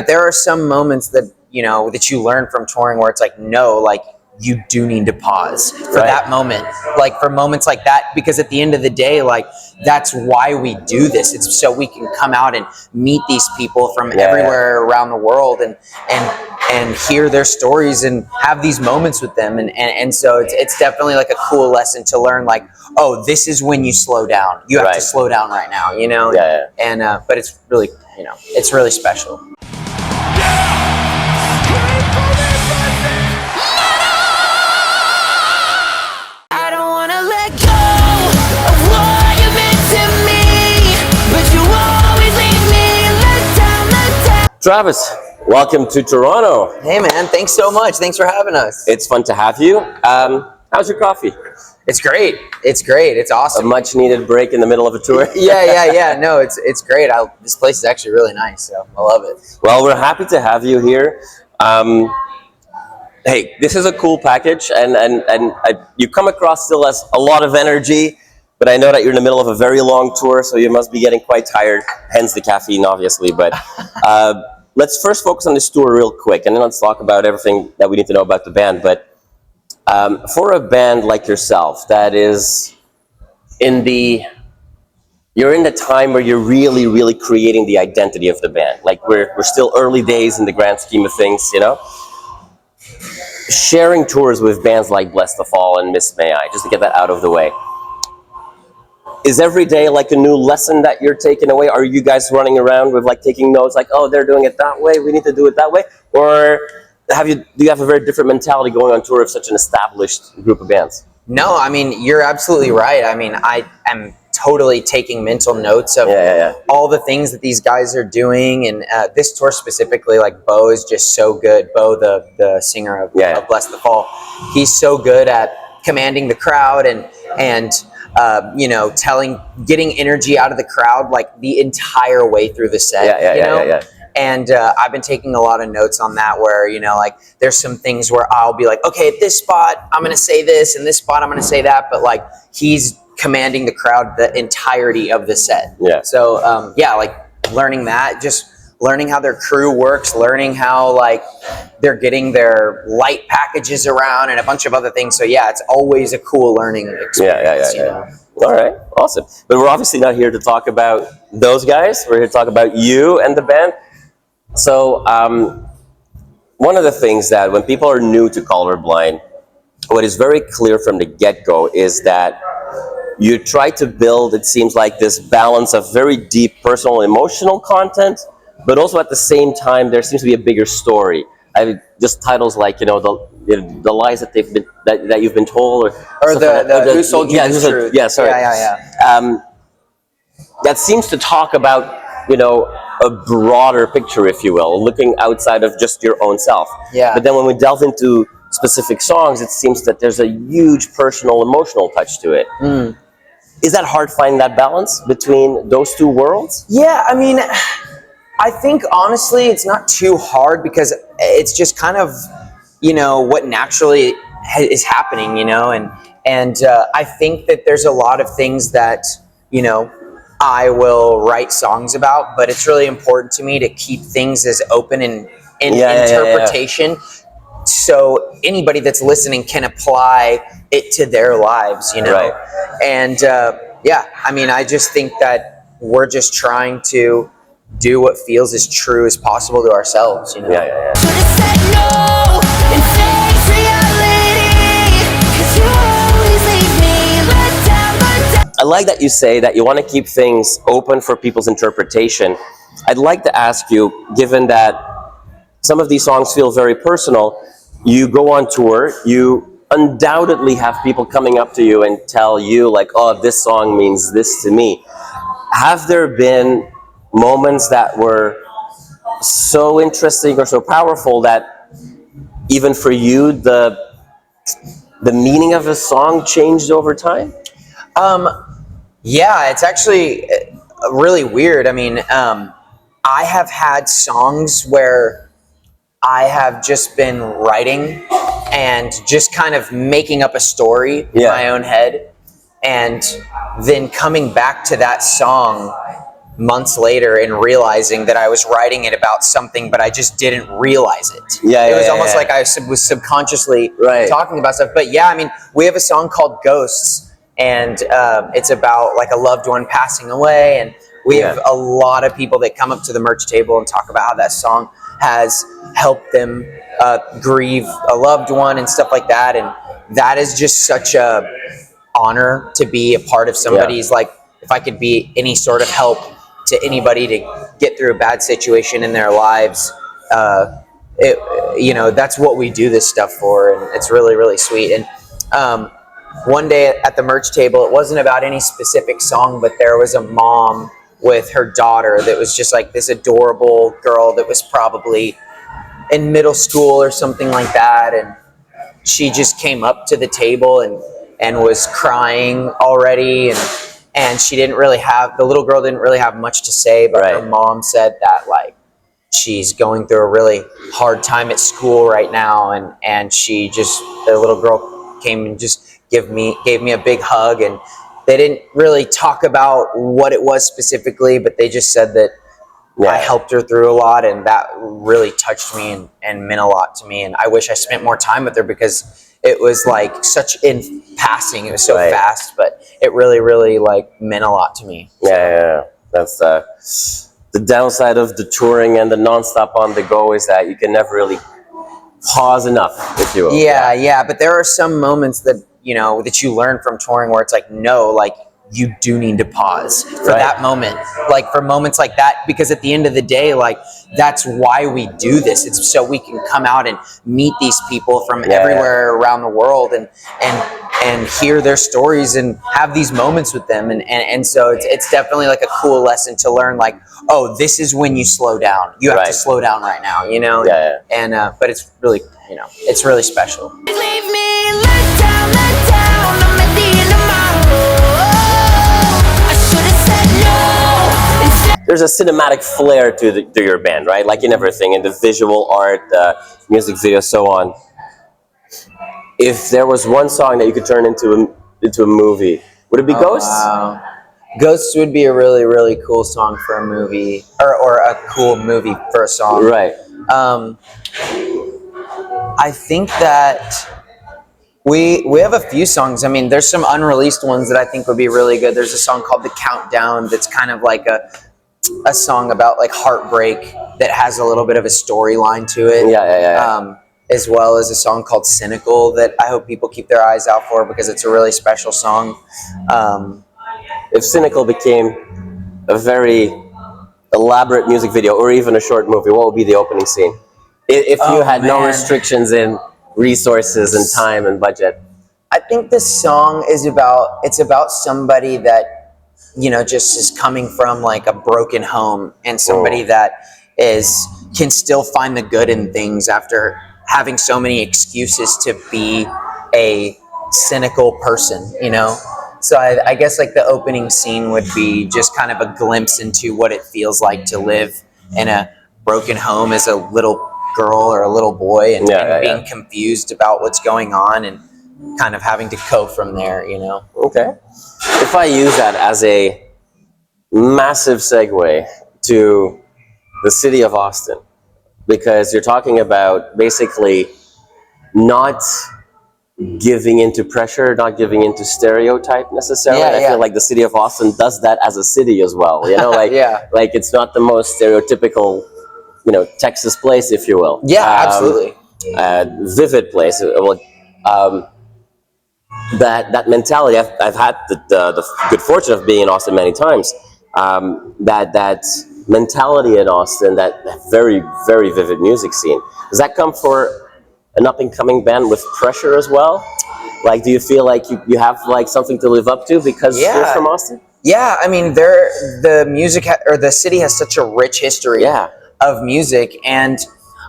There are some moments that, you know, that you learn from touring where it's like, no, like, you do need to pause for that moment, like for moments like that, because at the end of the day, like, that's why we do this. It's so we can come out and meet these people from everywhere around the world and hear their stories and have these moments with them. And so it's definitely like a cool lesson to learn, like, oh, this is when you slow down. You have to slow down right now, you know? And, but it's really, you know, it's really special. Travis, welcome to Toronto. Hey man, thanks so much. Thanks for having us. It's fun to have you. How's your coffee? It's great. It's great. It's awesome. A much needed break in the middle of a tour. Yeah. No, it's great. This place is actually really nice, so I love it. Well, we're happy to have you here. Hey, this is a cool package, and you come across still as a lot of energy, but I know that you're in the middle of a very long tour, so you must be getting quite tired, hence the caffeine, obviously. But let's first focus on this tour real quick, and then let's talk about everything that we need to know about the band. But for a band like yourself, that is you're in the time where you're really creating the identity of the band. Like we're still early days in the grand scheme of things, you know? Sharing tours with bands like Blessthefall and Miss May I, just to get that out of the way. Is every day like a new lesson that you're taking away? Are you guys running around with like taking notes like, oh, they're doing it that way, we need to do it that way? Or do you have a very different mentality going on tour of such an established group of bands? No, I mean, you're absolutely right. I mean, I am totally taking mental notes of all the things that these guys are doing. And this tour specifically, like Bo is just so good. Bo, the singer of Blessthefall, he's so good at commanding the crowd and you know, getting energy out of the crowd like the entire way through the set. You know? And I've been taking a lot of notes on that where, you know, like there's some things where I'll be like, okay, at this spot, I'm going to say this, and this spot, I'm going to say that. But like he's commanding the crowd the entirety of the set. So, yeah, like learning that, just learning how their crew works, learning how like they're getting their light packages around and a bunch of other things. So yeah, it's always a cool learning experience. You know? All right, awesome. But we're obviously not here to talk about those guys. We're here to talk about you and the band. So one of the things that when people are new to Colorblind, what is very clear from the get-go is that you try to build, it seems like, this balance of very deep personal and emotional content, but also at the same time there seems to be a bigger story. Just titles like, you know, the lies that that you've been told, or the Who Sold You the Truth. That seems to talk about, you know, a broader picture, if you will, looking outside of just your own self. But then when we delve into specific songs, it seems that there's a huge personal, emotional touch to it. Is that hard finding that balance between those two worlds? Yeah, I mean, I think honestly it's not too hard because it's just kind of, you know, what naturally is happening, you know, and I think that there's a lot of things that, you know, I will write songs about, but it's really important to me to keep things as open in interpretation. So anybody that's listening can apply it to their lives, you know? And yeah, I mean, I just think that we're just trying to do what feels as true as possible to ourselves, you know? I like that you say that you want to keep things open for people's interpretation. I'd like to ask you, given that some of these songs feel very personal, you go on tour, you undoubtedly have people coming up to you and tell you like, oh, this song means this to me. Have there been moments that were so interesting or so powerful that even for you, the meaning of a song changed over time? Yeah, it's actually really weird. I mean, I have had songs where I have just been writing and just kind of making up a story in my own head, and then coming back to that song months later and realizing that I was writing it about something, but I just didn't realize it. It was almost like I was subconsciously talking about stuff. But yeah, I mean, we have a song called Ghosts, and it's about like a loved one passing away, and we have a lot of people that come up to the merch table and talk about how that song has helped them grieve a loved one and stuff like that. And that is just such a honor to be a part of somebody's, like, if I could be any sort of help to anybody to get through a bad situation in their lives, you know, that's what we do this stuff for, and it's really, really sweet. And one day at the merch table, it wasn't about any specific song, but there was a mom with her daughter that was just like this adorable girl that was probably in middle school or something like that, and she just came up to the table and was crying already, and she didn't really have, the little girl didn't really have much to say, but her mom said that, like, she's going through a really hard time at school right now, and she just, the little girl came and just gave me a big hug, and they didn't really talk about what it was specifically, but they just said that I helped her through a lot, and that really touched me and meant a lot to me. And I wish I spent more time with her, because it was like such in passing. It was so fast, but it really, really like meant a lot to me. Yeah. That's the downside of the touring and the nonstop on the go, is that you can never really pause enough, if you will. Yeah. But there are some moments that, you know, that you learn from touring where it's like, no, like, you do need to pause for that moment, like for moments like that, because at the end of the day, like, that's why we do this. It's so we can come out and meet these people from everywhere around the world and hear their stories and have these moments with them. And so it's definitely like a cool lesson to learn, like, oh, this is when you slow down. You have to slow down right now, you know? And, but it's really, you know, it's really special. Leave me let down, I'm at the end of my road. There's a cinematic flair to your band, right? Like in everything, in the visual art, music video, so on. If there was one song that you could turn into a movie, would it be Ghosts? Wow. Ghosts would be a really, really cool song for a movie, or a cool movie for a song. Right. I think that we have a few songs. I mean, there's some unreleased ones that I think would be really good. There's a song called The Countdown that's kind of like a song about like heartbreak that has a little bit of a storyline to it. As well as a song called Cynical that I hope people keep their eyes out for, because it's a really special song. If Cynical became a very elaborate music video or even a short movie, what would be the opening scene? If you had no restrictions in resources and time and budget. I think this song is about somebody that, you know, just is coming from like a broken home, and somebody that can still find the good in things after having so many excuses to be a cynical person, you know? So I guess like the opening scene would be just kind of a glimpse into what it feels like to live in a broken home as a little girl or a little boy, and being confused about what's going on and kind of having to go from there, you know? Okay. If I use that as a massive segue to the city of Austin, because you're talking about basically not giving into pressure, not giving into stereotype necessarily. I feel like the city of Austin does that as a city as well. You know, like like it's not the most stereotypical, you know, Texas place, if you will. Absolutely. Vivid place. That mentality. I've had the good fortune of being in Austin many times. That mentality in Austin, that very, very vivid music scene. Does that come for an up-and-coming band with pressure as well? Like, do you feel like you have like something to live up to because you're from Austin? Yeah, I mean, the music or the city has such a rich history of music, and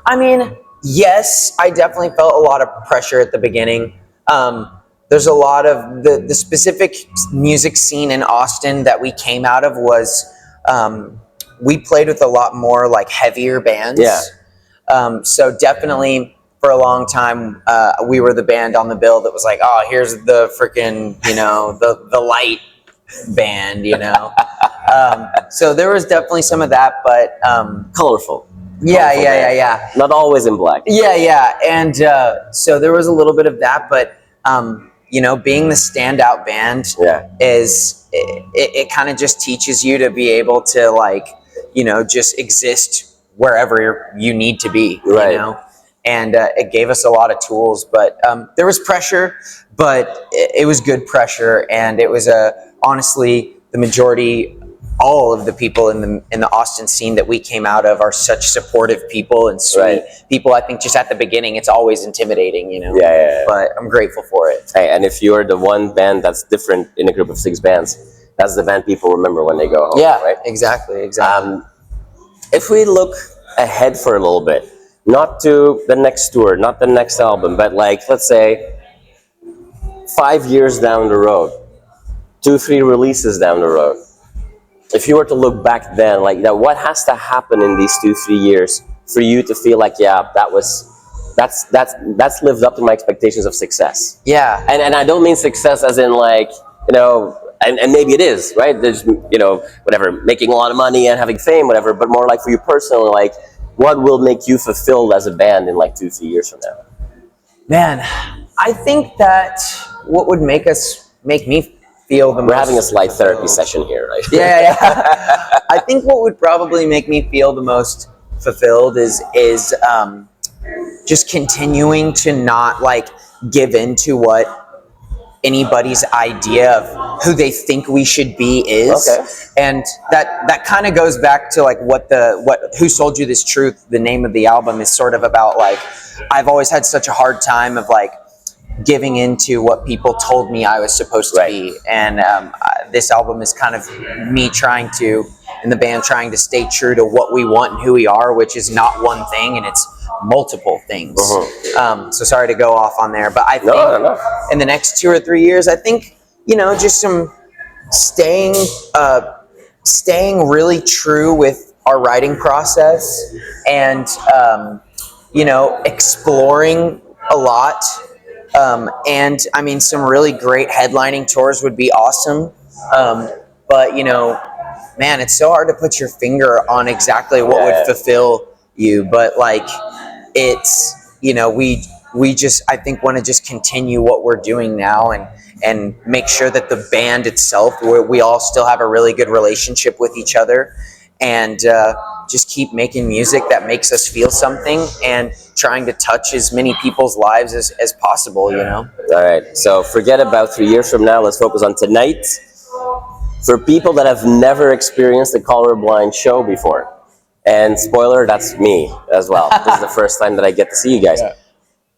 I mean, yes, I definitely felt a lot of pressure at the beginning. There's a lot of the specific music scene in Austin that we came out of was we played with a lot more like heavier bands. So definitely for a long time we were the band on the bill that was like, oh, here's the freaking, you know, the light band, you know. So there was definitely some of that, but Colorful. yeah, Colorful yeah, band. yeah. Not always in black. Yeah, yeah, and so there was a little bit of that, but you know, being the standout band is it kind of just teaches you to be able to, like, you know, just exist wherever you need to be, you know, and it gave us a lot of tools, but there was pressure, but it was good pressure, and it was honestly the majority. All of the people in the Austin scene that we came out of are such supportive people and sweet people. I think just at the beginning, it's always intimidating, you know. Yeah. But I'm grateful for it. Hey, and if you're the one band that's different in a group of 6 bands, that's the band people remember when they go home. Yeah, right. Exactly. If we look ahead for a little bit, not to the next tour, not the next album, but like, let's say 5 years down the road, 2-3 releases down the road. If you were to look back then, like that, what has to happen in these 2-3 years for you to feel like, yeah, that's lived up to my expectations of success? Yeah, and I don't mean success as in, like, you know, and maybe it is, right? There's, you know, whatever, making a lot of money and having fame, whatever, but more like for you personally, like, what will make you fulfilled as a band in like 2-3 years from now? Man, I think that what would make me feel the most. We're having a slight therapy session here, right? Yeah. I think what would probably make me feel the most fulfilled is just continuing to not, like, give in to what anybody's idea of who they think we should be is. And that kind of goes back to, like, what Who Sold You This Truth, the name of the album, is sort of about. Like, I've always had such a hard time of, like, giving into what people told me I was supposed to be, and this album is kind of me and the band trying to stay true to what we want and who we are, which is not one thing, and it's multiple things. So sorry to go off on there, but I think in the next 2 or 3 years, I think, you know, just some staying really true with our writing process, and you know, exploring a lot. And I mean, some really great headlining tours would be awesome. But, you know, man, it's so hard to put your finger on exactly what would fulfill you. But, like, it's, you know, we just, I think, want to just continue what we're doing now, and make sure that the band itself, we all still have a really good relationship with each other, and just keep making music that makes us feel something, and trying to touch as many people's lives as possible, you know? All right, so forget about 3 years from now. Let's focus on tonight. For people that have never experienced the Colorblind Show before, and spoiler, that's me as well. This is the first time that I get to see you guys.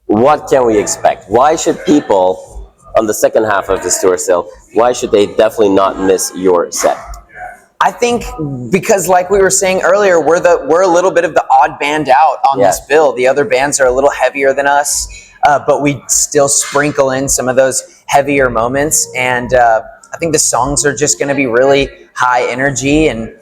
What can we expect? Why should people, on the second half of this tour still, why should they definitely not miss your set? I think because, like we were saying earlier, we're a little bit of the odd band out on this bill. The other bands are a little heavier than us, but we still sprinkle in some of those heavier moments. And I think the songs are just going to be really high energy, and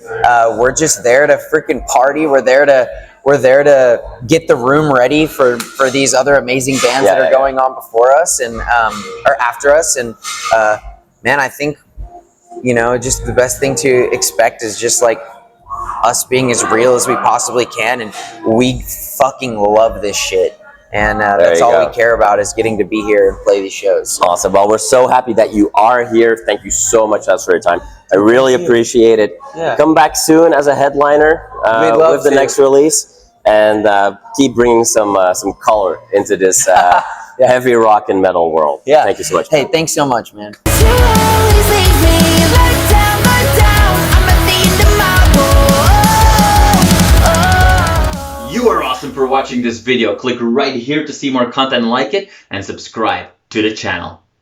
we're just there to freaking party. We're there to get the room ready for these other amazing bands that are going on before us and or after us. And man, I think, you know, just the best thing to expect is just, like, us being as real as we possibly can, and we fucking love this shit. And that's all we care about, is getting to be here and play these shows. Awesome. Well, we're so happy that you are here. Thank you so much, Jess, for your time. I really appreciate it. Come back soon as a headliner with the next release, and keep bringing some color into this heavy rock and metal world. Thank you so much. Hey, thanks so much, man. You always leave me let down. I'm at the end of my rope. You are awesome for watching this video. Click right here to see more content like it, and subscribe to the channel.